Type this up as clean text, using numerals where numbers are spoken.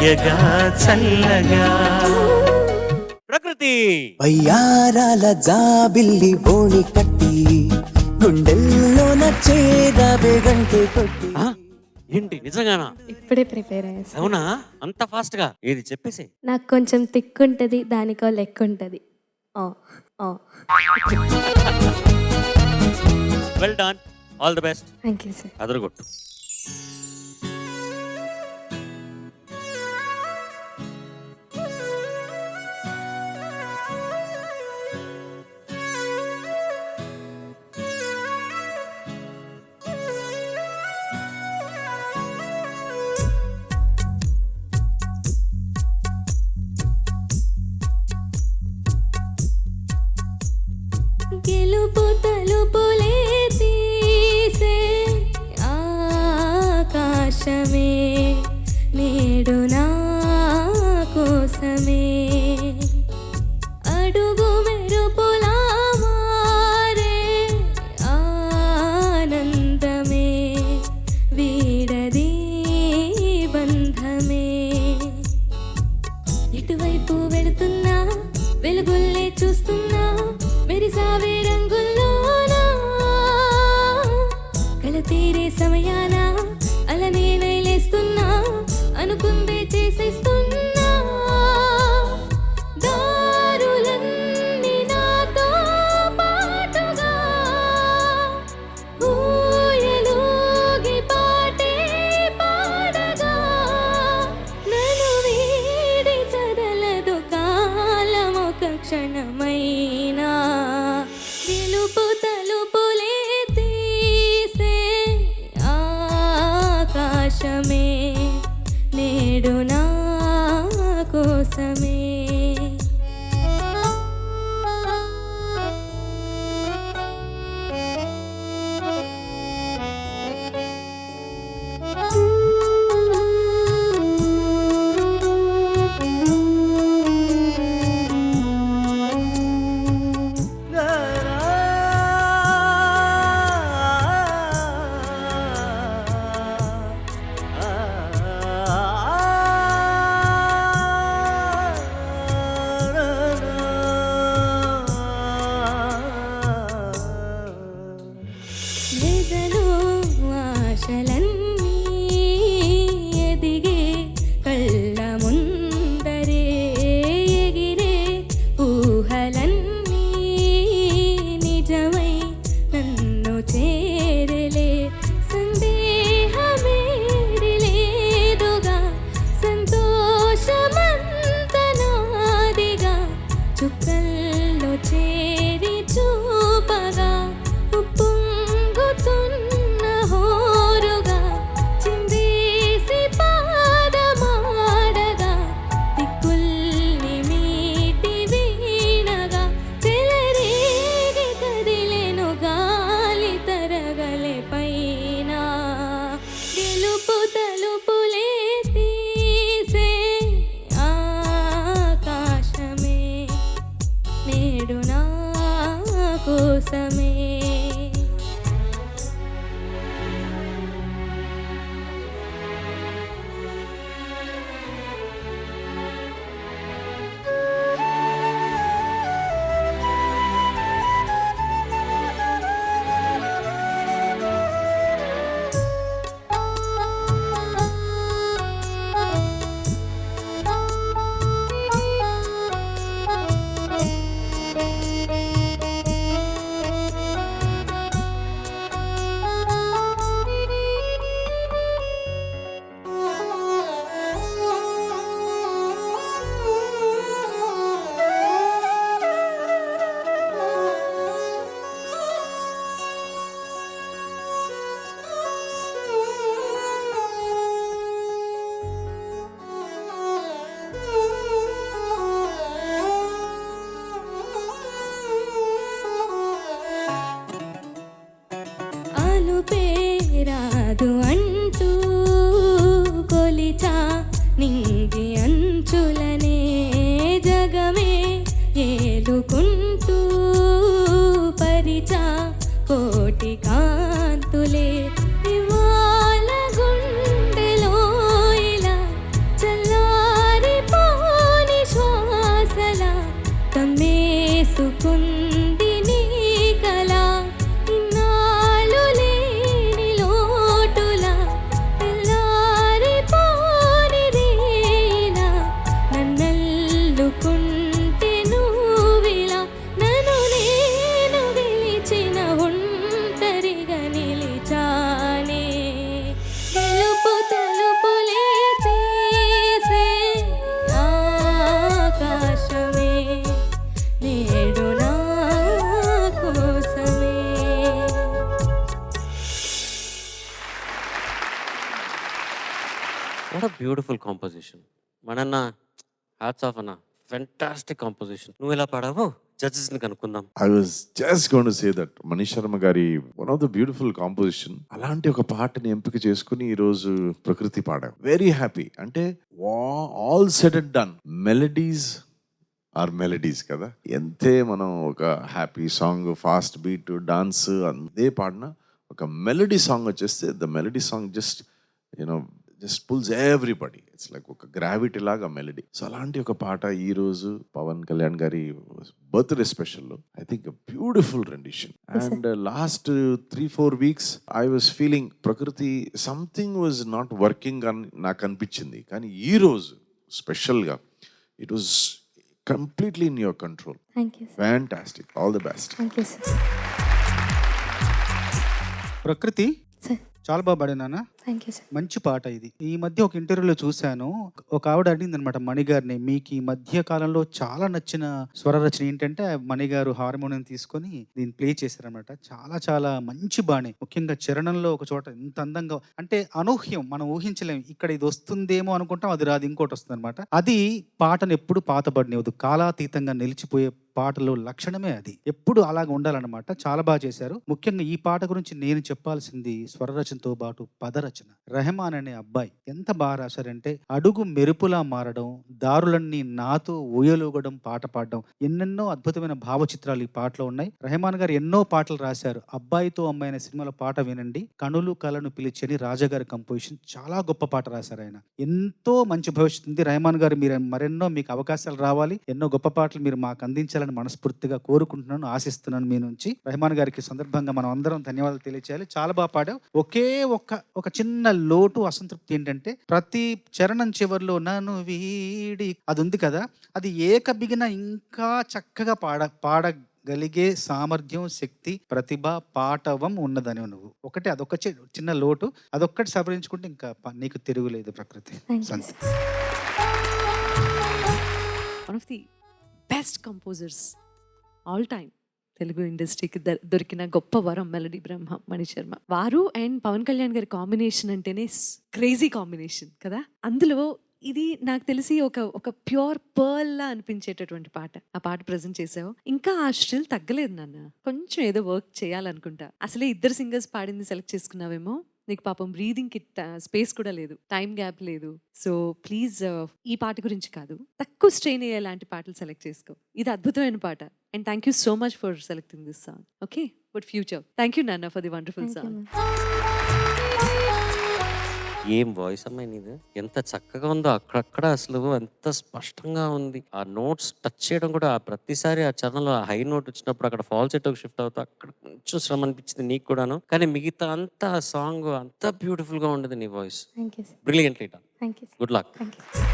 హాయగా చల్లగా. ప్రకృతి వయ్యారాల జాబిల్లి బోణి కట్టి గుండెల్లోన చేరవే గంటే కొట్టి. ఏంటి నిజంగానా? ఇప్పుడే ప్రిపేర్ అయ్యా. అవునా? అంత ఫాస్ట్ గా ఏది చెప్పేసి. నాకు కొంచెం తిక్కుంటది, దానికో లెక్క ఉంటది. Well done, all the best. Thank you sir. అదరగొట్టు. గెలుపు తలుపులే తీసే ఆకాశమే నేడు నా కోసమే అడుగు మెరుపులా మారే ఆనందమే వీడది బంధమే. ఎటువైపు వెళుతున్నా వెలుగుల్లే చూస్తున్నా మెరిసావే రంగుల్లోనా కల తీరే సమయాన అలనే నైలేస్తున్నా అనుకుందే చేసేస్తున్నా దారులన్నీ నాతో పాటుగా ఊయలూగి పాటే పాడగా నన్ను వీడి కదలదు కాలమొక క్షణమైనా గెలుపు తలుపులే తీసే ఆకాశమే నేడు నా కోసమే. ఎదలో ఆశలన్నీ ఎదిగే కళ్ళ ముందరే ఎగిరే ఊహలన్నీ నిజమై నన్ను చేరలే సందేహమేరిలేదుగా సంతోషమంత నాదిగా చుక్కల్లో చేరి చూపగా ఉప్పొంగుతున్న హోరుగా చిందేసి పాదమాడగా దిక్కుల్ని మీటి వీణగా చెలరేగి కదిలెను గాలి తరగలే పైన గెలుపు తలుపులే తీసే ఆకాశమే నేడు నా కోసమే. పేరాదు అంటూ కొలిచా నింగి అంచులనే జగమే ఏలుకుంటూ పరిచా కోటి కాంతులే ఇవాళ గుండెలో ఇలా చల్లా కమ్మేసుకుంది నీ కల ఇన్నాళ్ళు లేని లోటులా తెల్లారిపోని రేలా నన్నల్లుకుంటే నువ్విలా నన్ను నేను గెలిచిన ఒంటరిగా నిలిచానే తెలుపు తలుపులే తీసే ఆకాశమే నేడు నా కోసమే. What a beautiful composition. మనన్న హ్యాట్స్ ఆఫ్ అన్న, ఫెంటాస్టిక్ కాంపోజిషన్. నువ్వు ఎలా పాడావో జడ్జెస్ ని కనుక్కుందాం. I was just going to say that Manish Sharma గారి one of the beautiful composition. అలాంటి ఒక పాటని ఎంపిక చేసుకుని ఈ రోజు ప్రకృతి పాడాం. Very happy. అంటే all said and done, melodies are melodies కదా. ఎంతే మనం ఒక happy song, fast beat, dance అదే పాడినా ఒక మెలడీ సాంగ్ వచ్చేస్తే the melody song just you know just pulls everybody. It's like ఒక గ్రావిటీ లాగా మెలడీ. సో అలాంటి ఒక పాట ఈ రోజు పవన్ కళ్యాణ్ గారి బర్త్డే స్పెషల్లో I think beautiful rendition. And last 3-4 weeks I was feeling ప్రకృతి సంథింగ్ వాజ్ నాట్ వర్కింగ్ అని నాకు అనిపించింది. కానీ ఈ రోజు స్పెషల్గా it was completely in your control. Thank you sir. Fantastic. All the best. Thank you sir. ప్రకృతి సార్ చాలా బాగా పాడినానా. Thank you sir. మంచి పాట ఇది. ఈ మధ్య ఒక ఇంటర్వ్యూలో చూశాను, ఒక ఆవిడ అడిగింది అనమాట మణిగారిని, మీకు ఈ మధ్య కాలంలో చాలా నచ్చిన స్వర రచన ఏంటంటే మణిగారు హార్మోనియం తీసుకొని దీన్ని ప్లే చేశారనమాట. చాలా చాలా మంచి బాణి. ముఖ్యంగా చరణంలో ఒక చోట ఎంత అందంగా, అంటే అనూహ్యం, మనం ఊహించలేం. ఇక్కడ ఇది వస్తుందేమో అనుకుంటాం, అది రాదు, ఇంకోటి వస్తుంది అనమాట. అది పాటను ఎప్పుడు పాతబడినవద్దు, కాలాతీతంగా నిలిచిపోయే పాటలో లక్షణమే అది. ఎప్పుడు అలాగ ఉండాలన్నమాట. చాలా బాగా చేశారు. ముఖ్యంగా ఈ పాట గురించి నేను చెప్పాల్సింది స్వర రచనతో పాటు పదరచన. రెహమాన్ అనే అబ్బాయి ఎంత బాగా రాశారంటే, అడుగు మెరుపులా మారడం, దారులన్నీ నాతో ఊయలూగడం, పాట పాడడం, ఎన్నెన్నో అద్భుతమైన భావచిత్రాలు ఈ పాటలో ఉన్నాయి. రెహమాన్ గారు ఎన్నో పాటలు రాశారు. అబ్బాయితో అమ్మాయి అనే సినిమాలో పాట వినండి. కనులు కలను పిలిచని రాజాగారి కంపోజిషన్, చాలా గొప్ప పాట రాశారు ఆయన. ఎంతో మంచి భవిష్యత్తు ఉంది. రెహమాన్ గారు మీరు మరెన్నో, మీకు అవకాశాలు రావాలి, ఎన్నో గొప్ప పాటలు మీరు మాకు అందించాలని మనస్ఫూర్తిగా కోరుకుంటున్నాను, ఆశిస్తున్నాను మీ నుంచి. రెహమాన్ గారికి సందర్భంగా మనం అందరం ధన్యవాదాలు తెలియచేయాలి. చాలా బాగా పాడావు. ఒకే ఒక చిన్న లోటు, అసంతృప్తి ఏంటంటే ప్రతి చరణం చివరిలో నన్ను వీడి అది ఉంది కదా, అది ఏక బిగిన ఇంకా చక్కగా పాడగలిగే సామర్థ్యం, శక్తి, ప్రతిభ, పాటవం ఉన్నదని నువ్వు ఒకటి, అదొక చిన్న లోటు, అదొక్కటి సవరించుకుంటే ఇంకా నీకు తిరుగులేదు ప్రకృతి. థ్యాంక్ యూ సంతోషం. Sir. One of the best composers all time Telugu ఇండస్ట్రీకి దొరికిన గొప్ప వరం మెలడీ బ్రహ్మ మనీష్ శర్మ. వారు అండ్ పవన్ కళ్యాణ్ గారి కాంబినేషన్ అంటేనే క్రేజీ కాంబినేషన్ కదా. అందులో ఇది నాకు తెలిసి ఒక ప్యూర్ పర్ల్ లా అనిపించేటటువంటి పాట. ఆ పాట ప్రజెంట్ చేసావు. ఇంకా ఆ స్టిల్ తగ్గలేదు నాన్న, కొంచెం ఏదో వర్క్ చేయాలనుకుంటా. అసలే ఇద్దరు సింగర్స్ పాడింది సెలెక్ట్ చేసుకున్నావేమో. నీకు పాపం బ్రీదింగ్ కి స్పేస్ కూడా లేదు, టైం గ్యాప్ లేదు. సో ప్లీజ్ ఈ పాట గురించి కాదు, తక్కువ స్ట్రెయిన్ అయ్యే లాంటి పాటలు సెలెక్ట్ చేసుకో. ఇది అద్భుతమైన పాట. And thank you so much for selecting this song. Okay, but future. Thank you నాన్న for the wonderful thank you song. ఏం వాయిస్ అమ్మాయి నీది, ఎంత చక్కగా ఉందో. అక్కడక్కడ అసలు ఎంత స్పష్టంగా ఉంది. ఆ నోట్స్ టచ్ చేయడం కూడా, ఆ ప్రతిసారి ఆ చరణంలో ఆ హై నోట్ వచ్చినప్పుడు అక్కడ ఫాల్ సెట్ షిఫ్ట్ అవుతా, అక్కడ కొంచెం శ్రమ అనిపించింది నీకు కూడాను. కానీ మిగతా అంతా సాంగ్ అంత బ్యూటిఫుల్ గా ఉండదు నీ voice. Thank you sir. Brilliantly done. Thank you sir. Good luck. Thank you sir.